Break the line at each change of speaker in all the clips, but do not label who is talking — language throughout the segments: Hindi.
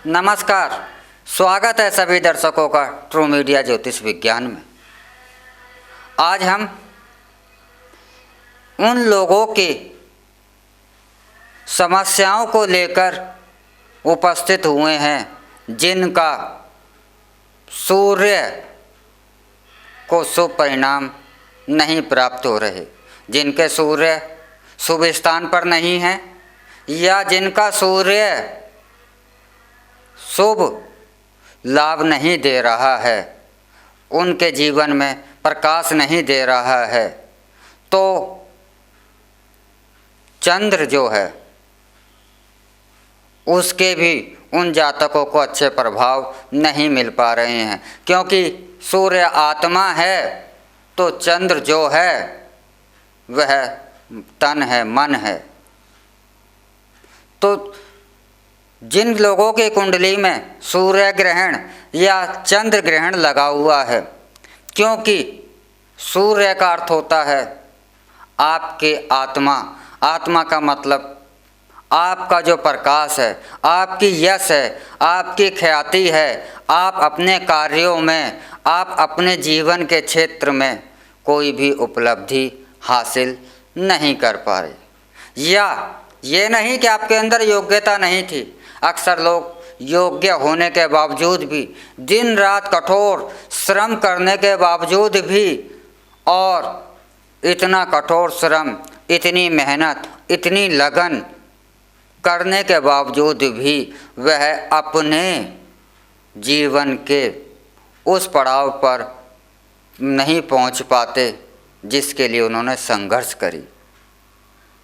नमस्कार, स्वागत है सभी दर्शकों का ट्रू मीडिया ज्योतिष विज्ञान में। आज हम उन लोगों की समस्याओं को लेकर उपस्थित हुए हैं जिनका सूर्य को शुभ परिणाम नहीं प्राप्त हो रहे, जिनके सूर्य शुभ स्थान पर नहीं है या जिनका सूर्य शुभ लाभ नहीं दे रहा है, उनके जीवन में प्रकाश नहीं दे रहा है, तो चंद्र जो है उसके भी उन जातकों को अच्छे प्रभाव नहीं मिल पा रहे हैं। क्योंकि सूर्य आत्मा है तो चंद्र जो है वह तन है, मन है। तो जिन लोगों की कुंडली में सूर्य ग्रहण या चंद्र ग्रहण लगा हुआ है, क्योंकि सूर्य का अर्थ होता है आपके आत्मा, आत्मा का मतलब आपका जो प्रकाश है, आपकी यश है, आपकी ख्याति है, आप अपने कार्यों में, आप अपने जीवन के क्षेत्र में कोई भी उपलब्धि हासिल नहीं कर पा रहे। या ये नहीं कि आपके अंदर योग्यता नहीं थी, अक्सर लोग योग्य होने के बावजूद भी, दिन रात कठोर श्रम करने के बावजूद भी, और इतना कठोर श्रम, इतनी मेहनत, इतनी लगन करने के बावजूद भी वह अपने जीवन के उस पड़ाव पर नहीं पहुंच पाते जिसके लिए उन्होंने संघर्ष करी,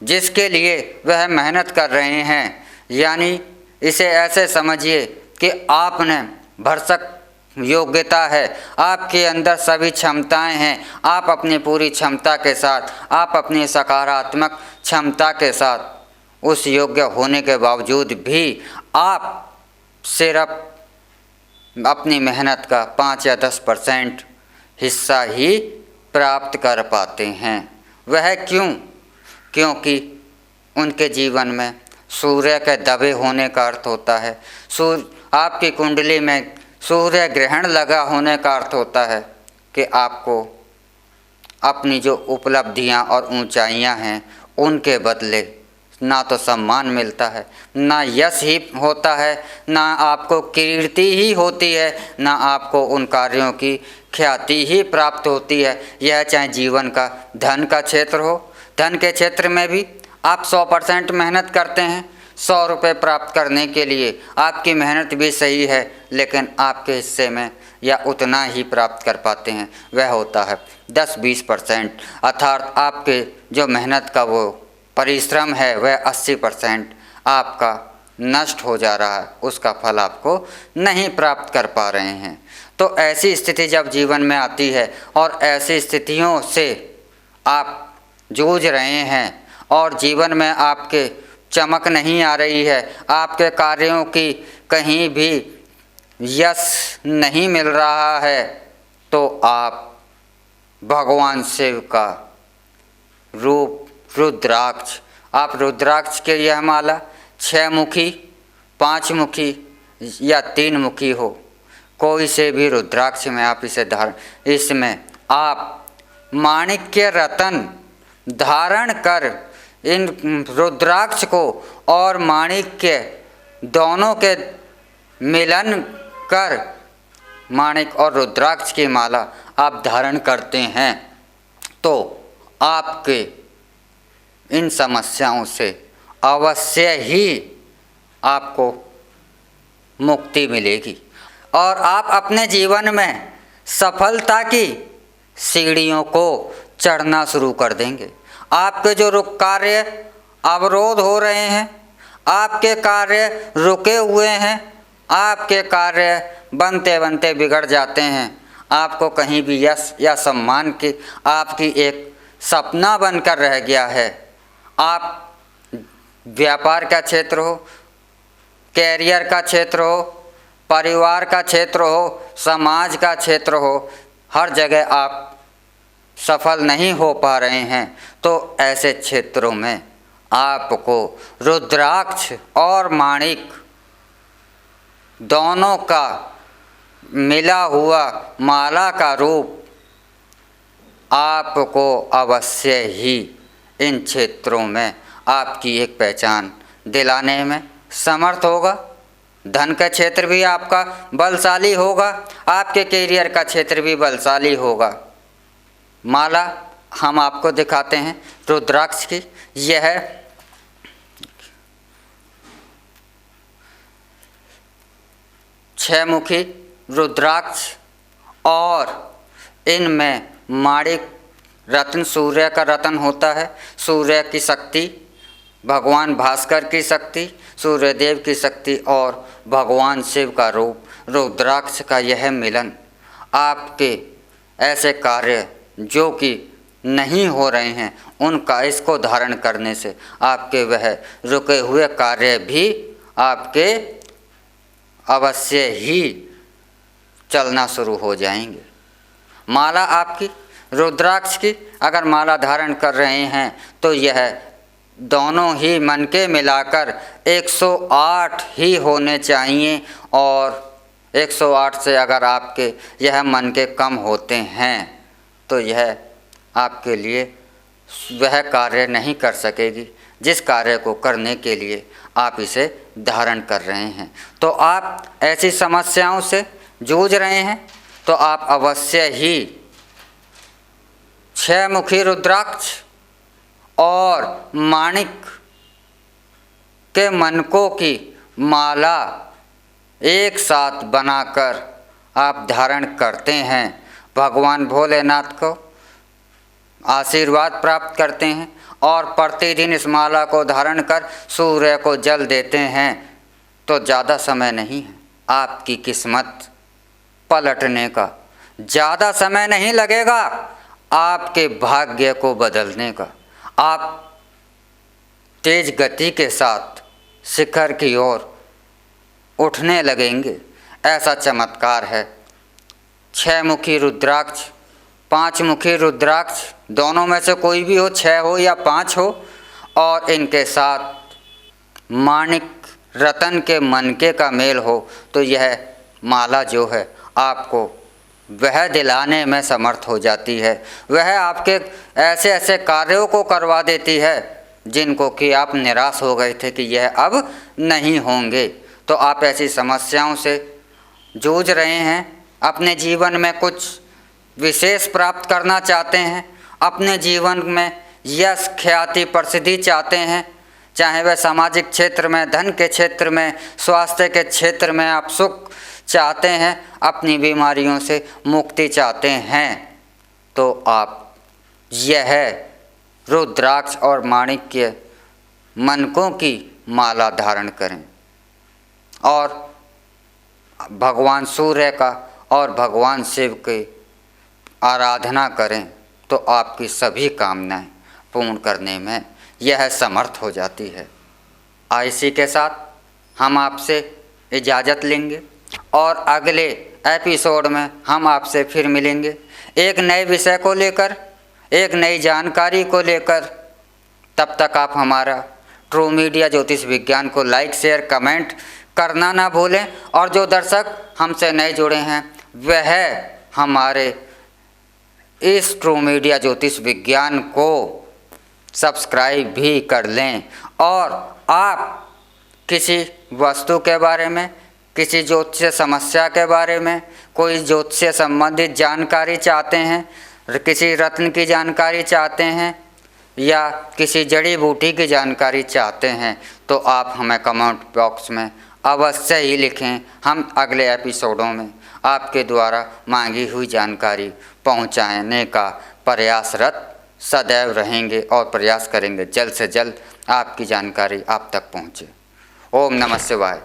जिसके लिए वह मेहनत कर रहे हैं। यानी इसे ऐसे समझिए कि आपने भरसक योग्यता है, आपके अंदर सभी क्षमताएं हैं, आप अपनी पूरी क्षमता के साथ, आप अपनी सकारात्मक क्षमता के साथ उस योग्य होने के बावजूद भी आप सिर्फ अपनी मेहनत का 5 या 10% हिस्सा ही प्राप्त कर पाते हैं। वह क्यों? क्योंकि उनके जीवन में सूर्य के दबे होने का अर्थ होता है, आपकी कुंडली में सूर्य ग्रहण लगा होने का अर्थ होता है कि आपको अपनी जो उपलब्धियां और ऊंचाइयां हैं उनके बदले ना तो सम्मान मिलता है, ना यश ही होता है, ना आपको कीर्ति ही होती है, ना आपको उन कार्यों की ख्याति ही प्राप्त होती है। यह चाहे जीवन का धन का क्षेत्र हो, धन के क्षेत्र में भी आप 100% मेहनत करते हैं, 100 रुपये प्राप्त करने के लिए आपकी मेहनत भी सही है, लेकिन आपके हिस्से में या उतना ही प्राप्त कर पाते हैं, वह होता है 10-20%। अर्थात आपके जो मेहनत का वो परिश्रम है वह 80% आपका नष्ट हो जा रहा है, उसका फल आपको नहीं प्राप्त कर पा रहे हैं। तो ऐसी स्थिति जब जीवन में आती है और ऐसी स्थितियों से आप जूझ रहे हैं और जीवन में आपके चमक नहीं आ रही है, आपके कार्यों की कहीं भी यश नहीं मिल रहा है, तो आप भगवान शिव का रूप रुद्राक्ष, आप रुद्राक्ष के यह माला 6 मुखी, 5 मुखी या 3 मुखी हो, कोई से भी रुद्राक्ष में आप इसे इसमें आप माणिक्य रतन धारण कर इन रुद्राक्ष को और माणिक्य दोनों के मिलन कर माणिक और रुद्राक्ष की माला आप धारण करते हैं, तो आपके इन समस्याओं से अवश्य ही आपको मुक्ति मिलेगी और आप अपने जीवन में सफलता की सीढ़ियों को चढ़ना शुरू कर देंगे। आपके जो कार्य अवरोध हो रहे हैं, आपके कार्य रुके हुए हैं, आपके कार्य बनते बनते बिगड़ जाते हैं, आपको कहीं भी यश या सम्मान की आपकी एक सपना बनकर रह गया है। आप व्यापार का क्षेत्र हो, कैरियर का क्षेत्र हो, परिवार का क्षेत्र हो, समाज का क्षेत्र हो, हर जगह आप सफल नहीं हो पा रहे हैं, तो ऐसे क्षेत्रों में आपको रुद्राक्ष और माणिक दोनों का मिला हुआ माला का रूप आपको अवश्य ही इन क्षेत्रों में आपकी एक पहचान दिलाने में समर्थ होगा। धन का क्षेत्र भी आपका बलशाली होगा, आपके कैरियर का क्षेत्र भी बलशाली होगा। माला हम आपको दिखाते हैं रुद्राक्ष की। यह 6 मुखी रुद्राक्ष और इनमें माणिक रत्न, सूर्य का रत्न होता है। सूर्य की शक्ति, भगवान भास्कर की शक्ति, सूर्यदेव की शक्ति और भगवान शिव का रूप रुद्राक्ष का यह मिलन आपके ऐसे कार्य जो कि नहीं हो रहे हैं उनका इसको धारण करने से आपके वह रुके हुए कार्य भी आपके अवश्य ही चलना शुरू हो जाएंगे। माला आपकी रुद्राक्ष की अगर माला धारण कर रहे हैं तो यह दोनों ही मन के मिलाकर 108 ही होने चाहिए, और 108 से अगर आपके यह मन के कम होते हैं तो यह आपके लिए वह कार्य नहीं कर सकेगी जिस कार्य को करने के लिए आप इसे धारण कर रहे हैं। तो आप ऐसी समस्याओं से जूझ रहे हैं तो आप अवश्य ही 6 मुखी रुद्राक्ष और माणिक के मनकों की माला एक साथ बनाकर आप धारण करते हैं, भगवान भोलेनाथ को आशीर्वाद प्राप्त करते हैं और प्रतिदिन इस माला को धारण कर सूर्य को जल देते हैं तो ज़्यादा समय नहीं है आपकी किस्मत पलटने का, ज़्यादा समय नहीं लगेगा आपके भाग्य को बदलने का। आप तेज गति के साथ शिखर की ओर उठने लगेंगे, ऐसा चमत्कार है। 6 मुखी रुद्राक्ष, 5 मुखी रुद्राक्ष, दोनों में से कोई भी हो, 6 हो या 5 हो, और इनके साथ माणिक रतन के मनके का मेल हो तो यह माला जो है आपको वह दिलाने में समर्थ हो जाती है। वह आपके ऐसे ऐसे कार्यों को करवा देती है जिनको कि आप निराश हो गए थे कि यह अब नहीं होंगे। तो आप ऐसी समस्याओं से जूझ रहे हैं, अपने जीवन में कुछ विशेष प्राप्त करना चाहते हैं, अपने जीवन में यश ख्याति प्रसिद्धि चाहते हैं, चाहे वह सामाजिक क्षेत्र में, धन के क्षेत्र में, स्वास्थ्य के क्षेत्र में आप सुख चाहते हैं, अपनी बीमारियों से मुक्ति चाहते हैं, तो आप यह रुद्राक्ष और माणिक्य मनकों की माला धारण करें और भगवान सूर्य का और भगवान शिव की आराधना करें तो आपकी सभी कामनाएं पूर्ण करने में यह समर्थ हो जाती है। इसी के साथ हम आपसे इजाज़त लेंगे और अगले एपिसोड में हम आपसे फिर मिलेंगे एक नए विषय को लेकर, एक नई जानकारी को लेकर। तब तक आप हमारा ट्रू मीडिया ज्योतिष विज्ञान को लाइक शेयर कमेंट करना ना भूलें, और जो दर्शक हमसे नए जुड़े हैं वह हमारे इस ट्रू मीडिया ज्योतिष विज्ञान को सब्सक्राइब भी कर लें। और आप किसी वस्तु के बारे में, किसी ज्योतिष समस्या के बारे में, कोई ज्योतिष से संबंधित जानकारी चाहते हैं, किसी रत्न की जानकारी चाहते हैं या किसी जड़ी बूटी की जानकारी चाहते हैं तो आप हमें कमेंट बॉक्स में अवश्य ही लिखें। हम अगले एपिसोडों में आपके द्वारा मांगी हुई जानकारी पहुंचाने का प्रयासरत सदैव रहेंगे और प्रयास करेंगे जल्द से जल्द आपकी जानकारी आप तक पहुंचे। ओम नमः शिवाय।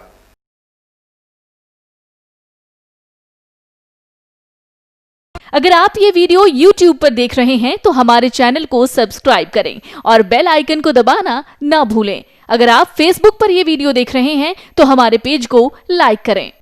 अगर आप ये वीडियो YouTube पर देख रहे हैं तो हमारे चैनल को सब्सक्राइब करें और बेल आइकन को दबाना ना भूलें। अगर आप Facebook पर ये वीडियो देख रहे हैं तो हमारे पेज को लाइक करें।